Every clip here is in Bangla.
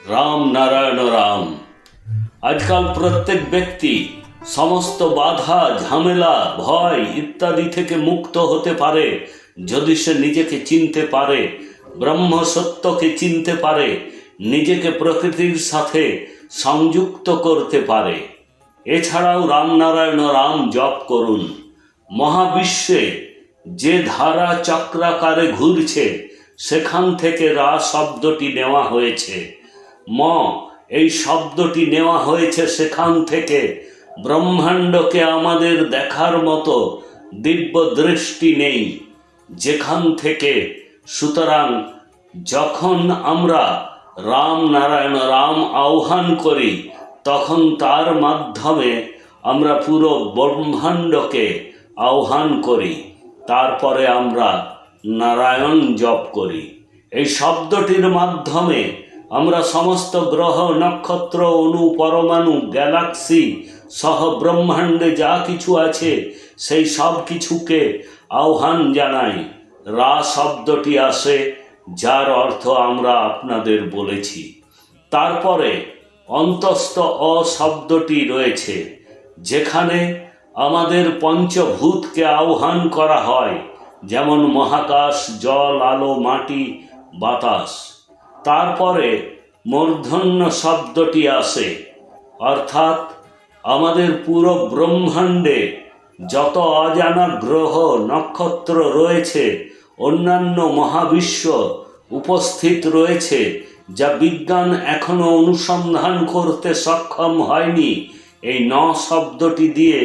রাম নারায়ণ রাম। আজকাল প্রত্যেক ব্যক্তি সমস্ত বাধা, ঝামেলা, ভয় ইত্যাদি থেকে মুক্ত হতে পারে যদি সে নিজেকে চিনতে পারে, ব্রহ্ম সত্যকে চিনতে পারে, নিজেকে প্রকৃতির সাথে সংযুক্ত করতে পারে। এছাড়াও রাম নারায়ণ রাম জপ করুন। মহাবিশ্বে যে ধারা চক্রাকারে ঘুরছে সেখান থেকে রা শব্দটি নেওয়া হয়েছে। এই শব্দটি নেওয়া হয়েছে সেখান থেকে। ব্রহ্মাণ্ডকে আমাদের দেখার মতো দিব্য দৃষ্টি নেই যেখান থেকে। সুতরাং যখন আমরা রাম নারায়ণ রাম আহ্বান করি তখন তার মাধ্যমে আমরা পুরো ব্রহ্মাণ্ডকে আহ্বান করি। তারপরে আমরা নারায়ণ জপ করি। এই শব্দটির মাধ্যমে আমরা সমস্ত গ্রহ, নক্ষত্র, অণু, পরমাণু, গ্যালাক্সি সহ ব্রহ্মাণ্ডে যা কিছু আছে সেই সব কিছুকে আহ্বান জানাই। রা শব্দটি আসে, যার অর্থ আমরা আপনাদের বলেছি। তারপরে অন্তস্থ অ শব্দটি রয়েছে, যেখানে আমাদের পঞ্চভূতকে আহ্বান করা হয়, যেমন মহাকাশ, জল, আলো, মাটি, বাতাস। তারপরে মূর্ধন্য শব্দটি আসে, অর্থাৎ আমাদের পুরো ব্রহ্মাণ্ডে যত অজানা গ্রহ, নক্ষত্র রয়েছে, অন্যান্য মহাবিশ্ব উপস্থিত রয়েছে, যা বিজ্ঞান এখনো অনুসন্ধান করতে সক্ষম হয়নি। এই ন শব্দটি দিয়ে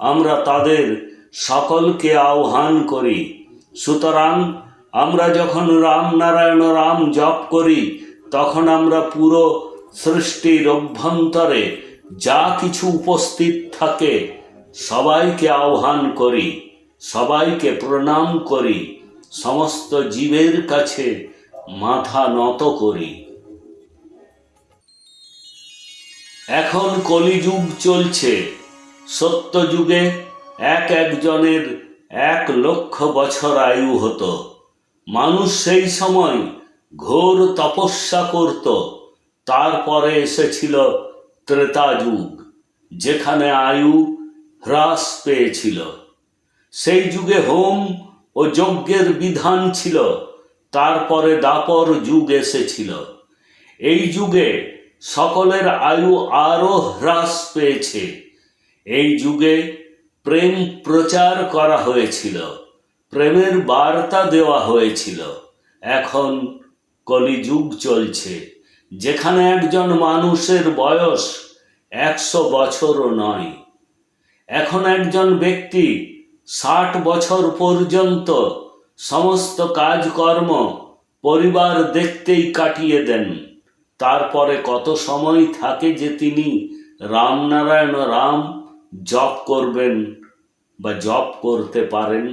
আমরা তাদের সকলকে আহ্বান করি। সুতরাং আমরা যখন রাম নারায়ণ রাম জপ করি তখন আমরা পুরো সৃষ্টির অভ্যন্তরে যা কিছু উপস্থিত থাকে সবাইকে আহ্বান করি, সবাইকে প্রণাম করি, সমস্ত জীবের কাছে মাথা নত করি। এখন কলিযুগ চলছে। সত্যযুগে একজনের 1,00,000 বছর আয়ু হতো। মানুষ সেই সময় ঘোর তপস্যা করত। তারপরে এসেছিল ত্রেতা যুগ, যেখানে আয়ু হ্রাস পেয়েছিল। সেই যুগে হোম ও যজ্ঞের বিধান ছিল। তারপরে দাপর যুগ এসেছিল। এই যুগে সকলের আয়ু আরও হ্রাস পেয়েছে। এই যুগে প্রেম প্রচার করা হয়েছিল, প্রেমের বার্তা দেওয়া হয়েছিল। এখন কলিযুগ চলছে, যেখানে একজন মানুষের বয়স 100 বছরও নয়। এখন একজন ব্যক্তি 60 বছর পর্যন্ত সমস্ত কাজকর্ম পরিবার দেখতেই কাটিয়ে দেন। তারপরে কত সময় থাকে যে তিনি রাম নারায়ণ রাম জপ করবেন বা জপ করতে পারেন?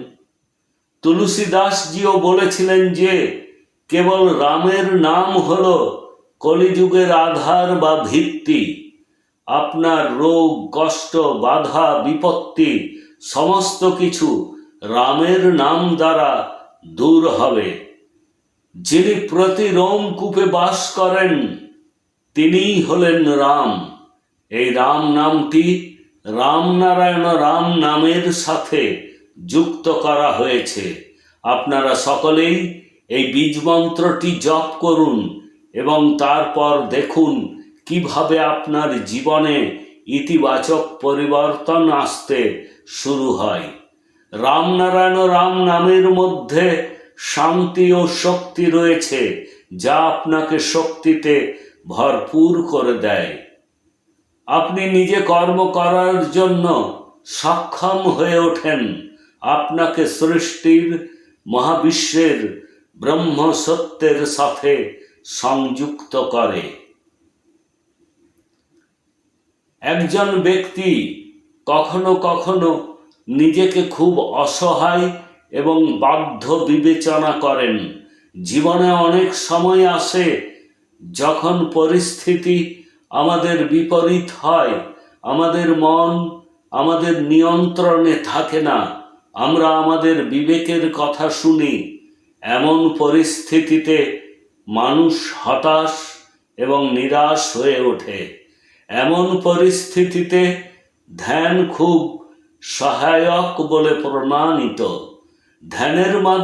তুলসীদাসজিও বলেছিলেন যে কেবল রামের নাম হলো কলিযুগের আধার বা ভিত্তি। আপনার রোগ, কষ্ট, বাধা, বিপত্তি সমস্ত কিছু রামের নাম দ্বারা দূর হবে। যিনি প্রতি রোমকূপে বাস করেন তিনিই হলেন রাম। এই রাম নামটি রাম নারায়ণ রাম নামের সাথে যুক্ত করা হয়েছে। আপনারা সকলেই এই বীজমন্ত্রটি জপ করুন এবং তারপর দেখুন কিভাবে আপনার জীবনে ইতিবাচক পরিবর্তন আসতে শুরু হয়। রাম নারায়ণ রাম নামের মধ্যে শান্তি ও শক্তি রয়েছে, যা আপনাকে শক্তিতে ভরপুর করে দেয়। আপনি নিজে কর্ম করার জন্য সক্ষম হয়ে ওঠেন। আপনাকে সৃষ্টির, মহাবিশ্বের ব্রহ্ম সত্যের সাথে সংযুক্ত করে। একজন ব্যক্তি কখনো কখনো নিজেকে খুব অসহায় এবং বাধ্য বিবেচনা করেন। জীবনে অনেক সময় আসে যখন পরিস্থিতি আমাদের বিপরীত হয়, আমাদের মন আমাদের নিয়ন্ত্রণে থাকে না, আমরা আমাদের বিবেকের কথা শুনি। এমন পরিস্থিতিতে মানুষ হতাশ এবং নিরাশ হয়ে ওঠে। এমন পরিস্থিতিতে ধ্যান খুব সহায়ক বলে প্রমাণিত। ধ্যানের মাধ্যমে